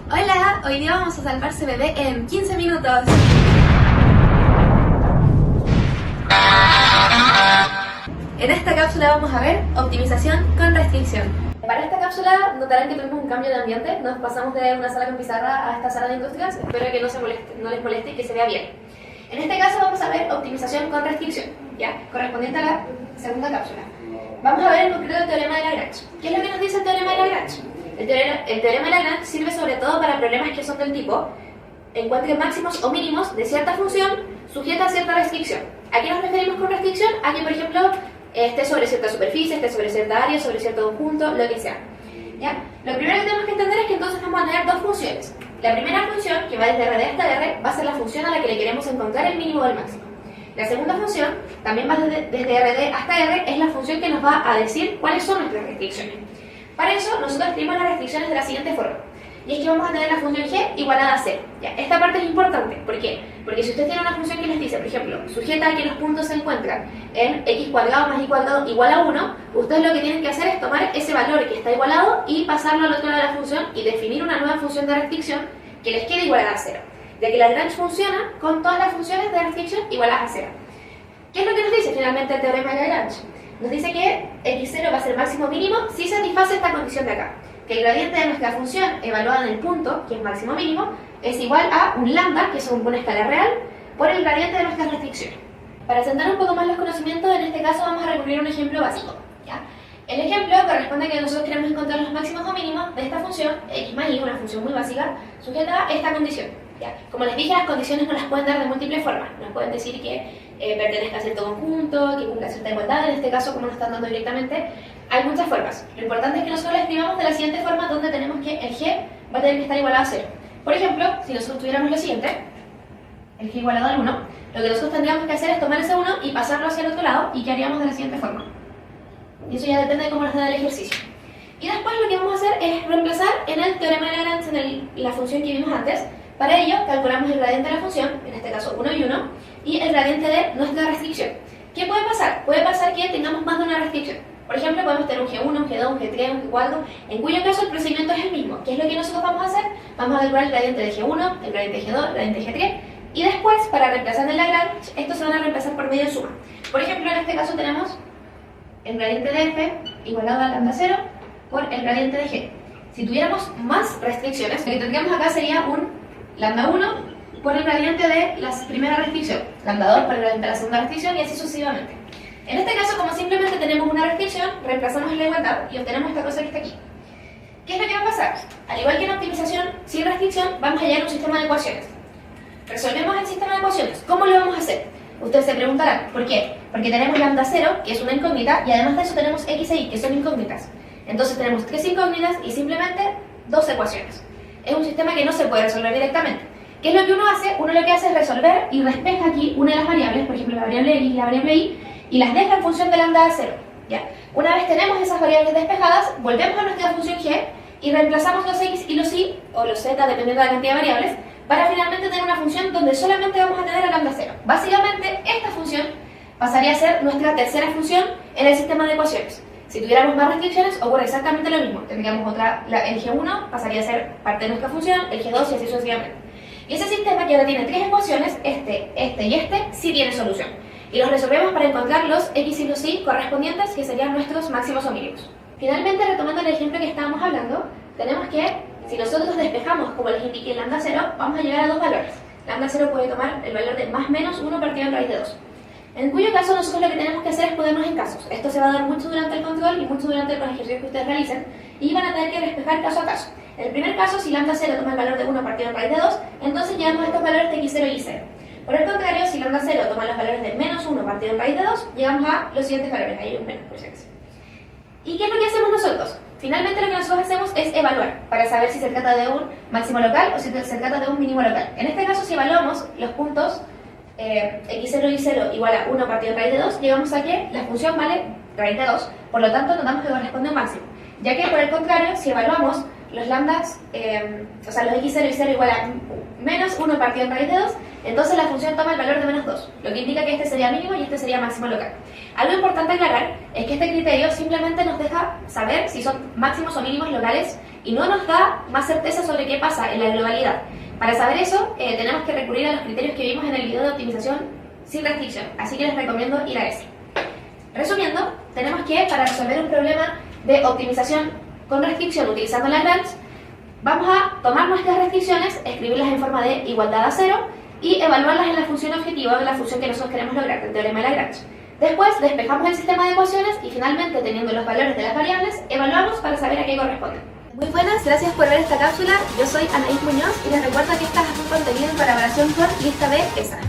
Hola, hoy día vamos a salvar CBD en 15 minutos. En esta cápsula vamos a ver optimización con restricción. Para esta cápsula notarán que tuvimos un cambio de ambiente. Nos pasamos de una sala con pizarra a esta sala de industrias. Espero que no les moleste y que se vea bien. En este caso vamos a ver optimización con restricción, ¿ya? Correspondiente a la segunda cápsula. Vamos a ver en concreto el teorema de Lagrange. ¿Qué es lo que nos dice el teorema de Lagrange? El teorema de Lagrange sirve sobre todo para problemas que son del tipo encuentre máximos o mínimos de cierta función sujeta a cierta restricción. ¿A qué nos referimos con restricción? A que, por ejemplo, esté sobre cierta superficie, esté sobre cierta área, sobre cierto conjunto, lo que sea. ¿Ya? Lo primero que tenemos que entender es que entonces vamos a tener dos funciones. La primera función, que va desde RD hasta R, va a ser la función a la que le queremos encontrar el mínimo o el máximo. La segunda función, también va desde RD hasta R, es la función que nos va a decir cuáles son nuestras restricciones. Para eso, nosotros escribimos las restricciones de la siguiente forma. Y es que vamos a tener la función g igualada a 0. ¿Ya? Esta parte es importante. ¿Por qué? Porque si usted tiene una función que les dice, por ejemplo, sujeta a que los puntos se encuentran en x cuadrado más y cuadrado igual a 1, ustedes lo que tienen que hacer es tomar ese valor que está igualado y pasarlo al otro lado de la función y definir una nueva función de restricción que les quede igualada a 0. Ya que Lagrange funciona con todas las funciones de restricción igualadas a 0. ¿Qué es lo que nos dice finalmente el teorema de Lagrange? Nos dice que x0 va a ser máximo o mínimo si satisface esta condición de acá. Que el gradiente de nuestra función evaluada en el punto, que es máximo o mínimo, es igual a un lambda, que es una escala real, por el gradiente de nuestras restricciones. Para sentar un poco más los conocimientos, en este caso vamos a recurrir a un ejemplo básico. ¿Ya? El ejemplo corresponde a que nosotros queremos encontrar los máximos o mínimos de esta función, x más y, una función muy básica, sujeta a esta condición. ¿Ya? Como les dije, las condiciones nos las pueden dar de múltiples formas. Nos pueden decir que pertenezca a cierto conjunto, que cumpla cierta igualdad, en este caso, como nos están dando directamente, hay muchas formas. Lo importante es que nosotros la escribamos de la siguiente forma, donde tenemos que el g va a tener que estar igualado a 0. Por ejemplo, si nosotros tuviéramos lo siguiente, el g igualado al 1, lo que nosotros tendríamos que hacer es tomar ese 1 y pasarlo hacia el otro lado, y que haríamos de la siguiente forma. Y eso ya depende de cómo nos da el ejercicio. Y después lo que vamos a hacer es reemplazar en el teorema de Lagrange, en la función que vimos antes. Para ello, calculamos el gradiente de la función, en este caso 1 y 1, y el gradiente de nuestra restricción. ¿Qué puede pasar? Puede pasar que tengamos más de una restricción. Por ejemplo, podemos tener un G1, un G2, un G3, un G4, en cuyo caso el procedimiento es el mismo. ¿Qué es lo que nosotros vamos a hacer? Vamos a calcular el gradiente de G1, el gradiente de G2, el gradiente de G3, y después, para reemplazar en Lagrange, estos se van a reemplazar por medio de suma. Por ejemplo, en este caso tenemos el gradiente de F igualado a lambda 0 por el gradiente de G. Si tuviéramos más restricciones, lo que tendríamos acá sería un lambda 1 por el gradiente de la primera restricción, lambda 2 por el gradiente de la segunda restricción y así sucesivamente. En este caso, como simplemente tenemos una restricción, reemplazamos en la igualdad y obtenemos esta cosa que está aquí. ¿Qué es lo que va a pasar? Al igual que en optimización sin restricción, vamos a hallar un sistema de ecuaciones. Resolvemos el sistema de ecuaciones. ¿Cómo lo vamos a hacer? Ustedes se preguntarán, ¿por qué? Porque tenemos lambda 0, que es una incógnita, y además de eso tenemos x e y, que son incógnitas. Entonces tenemos tres incógnitas y simplemente dos ecuaciones. Es un sistema que no se puede resolver directamente. ¿Qué es lo que uno hace? Uno lo que hace es resolver y despeja aquí una de las variables, por ejemplo la variable x y la variable y las deja en función de lambda 0. ¿Ya? Una vez tenemos esas variables despejadas, volvemos a nuestra función g y reemplazamos los x y los y, o los z, dependiendo de la cantidad de variables, para finalmente tener una función donde solamente vamos a tener a lambda 0. Básicamente, esta función pasaría a ser nuestra tercera función en el sistema de ecuaciones. Si tuviéramos más restricciones, ocurre exactamente lo mismo. Tendríamos el G1 pasaría a ser parte de nuestra función, el G2 y así sucesivamente. Y ese sistema que ahora tiene tres ecuaciones, este y este, sí tiene solución. Y los resolvemos para encontrar los x y los y correspondientes, que serían nuestros máximos o mínimos. Finalmente, retomando el ejemplo que estábamos hablando, tenemos que, si nosotros despejamos, como les indiqué, lambda 0, vamos a llegar a dos valores. Lambda 0 puede tomar el valor de más menos 1 partido en raíz de 2. En cuyo caso nosotros lo que tenemos que hacer es ponernos en casos. Esto se va a dar mucho durante el control y mucho durante los ejercicios que ustedes realicen y van a tener que despejar caso a caso. En el primer caso, si lambda 0 toma el valor de 1 partido en raíz de 2, entonces llegamos a estos valores de x0 y y0. Por el contrario, si lambda 0 toma los valores de menos 1 partido en raíz de 2, llegamos a los siguientes valores, ahí hay un menos por si acaso. ¿Y qué es lo que hacemos nosotros? Finalmente lo que nosotros hacemos es evaluar, para saber si se trata de un máximo local o si se trata de un mínimo local. En este caso, si evaluamos los puntos x0 y 0 igual a 1 partido en raíz de 2, llegamos a que la función vale raíz de 2, por lo tanto notamos que corresponde a un máximo. Ya que por el contrario, si evaluamos los lambdas, o sea, los x0 y 0 igual a menos 1 partido en raíz de 2, entonces la función toma el valor de menos 2, lo que indica que este sería mínimo y este sería máximo local. Algo importante aclarar es que este criterio simplemente nos deja saber si son máximos o mínimos locales y no nos da más certeza sobre qué pasa en la globalidad. Para saber eso, tenemos que recurrir a los criterios que vimos en el video de optimización sin restricción, así que les recomiendo ir a ese. Resumiendo, tenemos que para resolver un problema de optimización con restricción utilizando Lagrange, vamos a tomar nuestras restricciones, escribirlas en forma de igualdad a 0 y evaluarlas en la función objetiva, en la función que nosotros queremos lograr, el teorema de Lagrange. Después despejamos el sistema de ecuaciones y finalmente, teniendo los valores de las variables, evaluamos para saber a qué corresponden. Muy buenas, gracias por ver esta cápsula. Yo soy Anaís Muñoz y les recuerdo que esta es un contenido en colaboración con Lista B ESA.